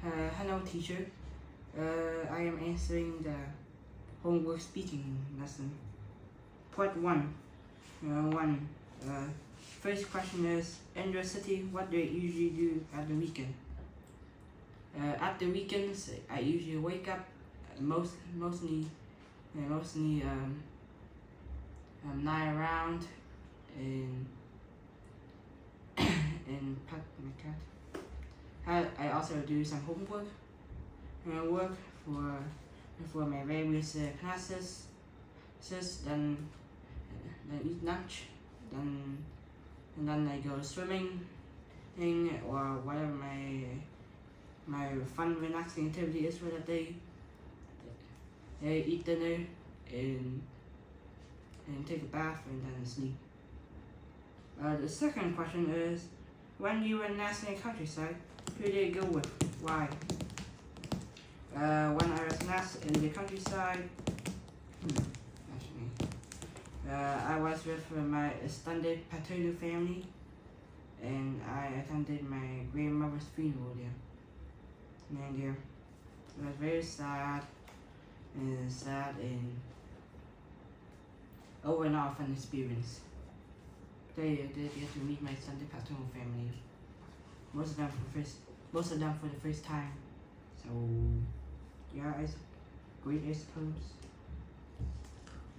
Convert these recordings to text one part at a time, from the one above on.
Hello teacher, I am answering the homework speaking lesson. Part 1. First question is, in your city, what do you usually do at the weekend? At the weekends, I usually wake up, mostly lie around and pet my cat. I also do some homework and work for my various classes. Then eat lunch. Then I go swimming, or whatever my fun relaxing activity is for that day. I eat dinner and take a bath and then sleep. The second question is, when you were last in the countryside, who did you go with? Why? When I was last in the countryside, I was with my extended paternal family, and I attended my grandmother's funeral there. And it was very sad and overall fun experience. They get to meet my extended paternal family. Most of them for the first time. So yeah, it's great, I suppose.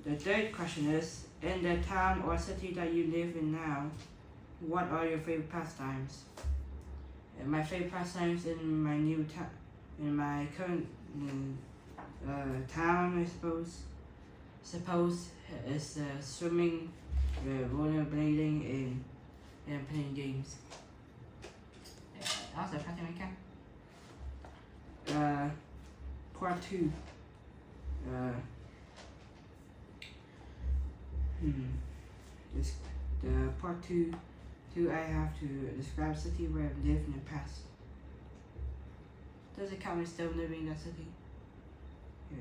The third question is, in the town or city that you live in now, what are your favorite pastimes? My favorite pastimes in my new town, in my current town, I suppose is swimming, rollerblading, and playing games. Also, part 2. The part 2, I have to describe a city where I've lived in the past. Does it count as still living in that city? Who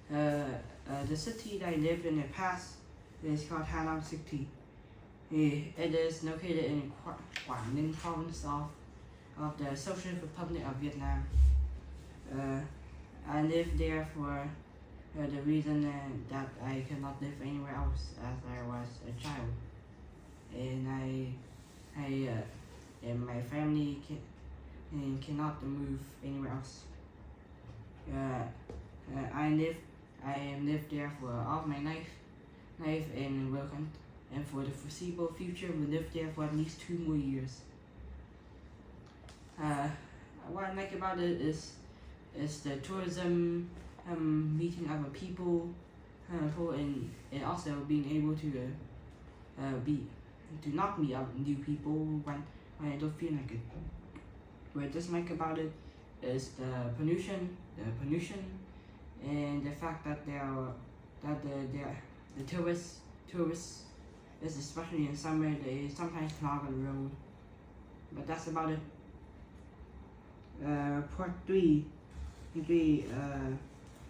knows? The city that I lived in the past is called Hanoi City. It is located in Quảng Ninh province of the Socialist Republic of Vietnam. I lived there for the reason that I cannot live anywhere else as I was a child, and and my family cannot move anywhere else. I lived there for all my life and for the foreseeable future will live there for at least 2 more years. What I like about it is the tourism, meeting other people, and also being able to not meet up new people when I don't feel like it. What I dislike about it is the pollution, and the fact that the tourists, especially in summer, they sometimes clog the road. But that's about it. Part 3.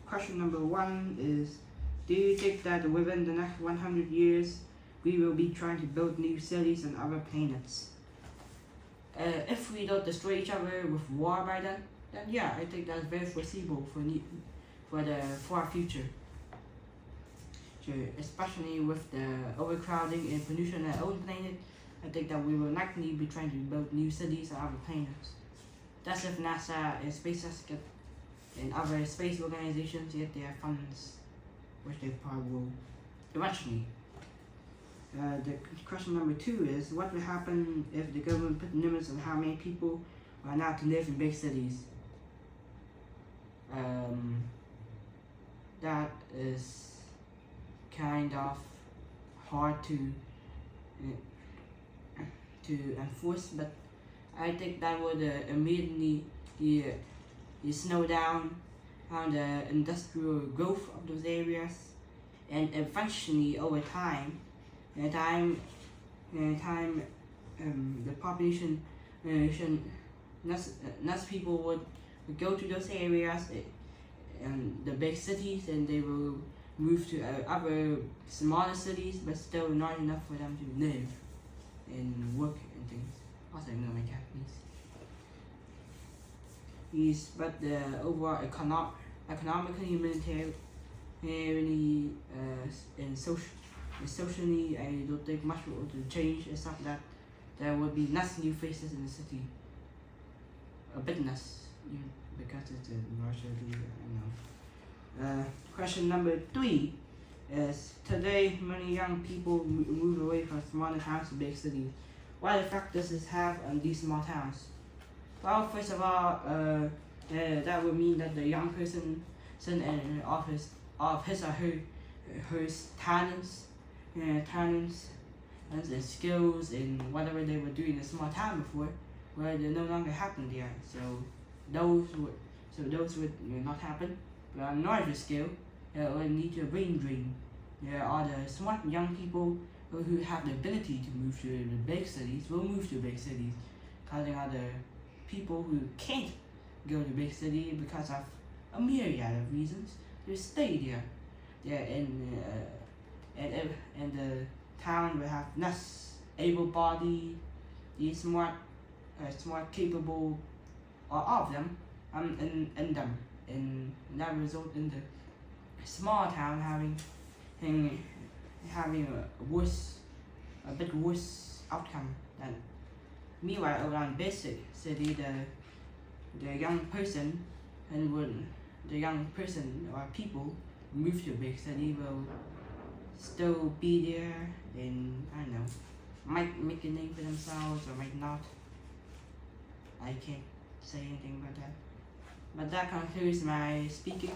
Question number 1 is, do you think that within the next 100 years we will be trying to build new cities on other planets? If we don't destroy each other with war by then yeah, I think that's very foreseeable for our future. Especially with the overcrowding and pollution on our own planet, I think that we will likely be trying to build new cities on other planets. That's if NASA and SpaceX and other space organizations get their funds, which they probably will eventually. The question number 2 is, what will happen if the government put limits on how many people are allowed to live in big cities? That is kind of hard to enforce, but I think that would immediately slow down on the industrial growth of those areas, and eventually over time, the population, less people would go to those areas and the big cities, and they will move to other smaller cities, but still not enough for them to live and work and things. Also ignore my cat, please. But the overall economically, militarily, and socially, I don't think much will change, except that there will be less new faces in the city. A bit less, even because it's a larger city, question number 3 is, today many young people move away from smaller towns to big cities. What effect does this have on these small towns? Well, first of all, that would mean that the young person in office of his or her talents and skills in whatever they were doing in a small town before, where they no longer happen there. So those would not happen. But on a larger scale, it will lead to a brain drain. There are the smart young people who have the ability to move to the big cities will move to big cities, causing other people who can't go to big city because of a myriad of reasons to stay there. And the town will have less able-bodied, smart, capable, of them, in them, and that result in the small town having a bit worse outcome than. Meanwhile, around basic city, the young person or people move to a big city will still be there and might make a name for themselves or might not. I can't say anything about that. But that concludes my speaking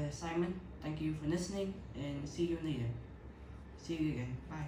assignment. Thank you for listening and see you later. See you again. Bye.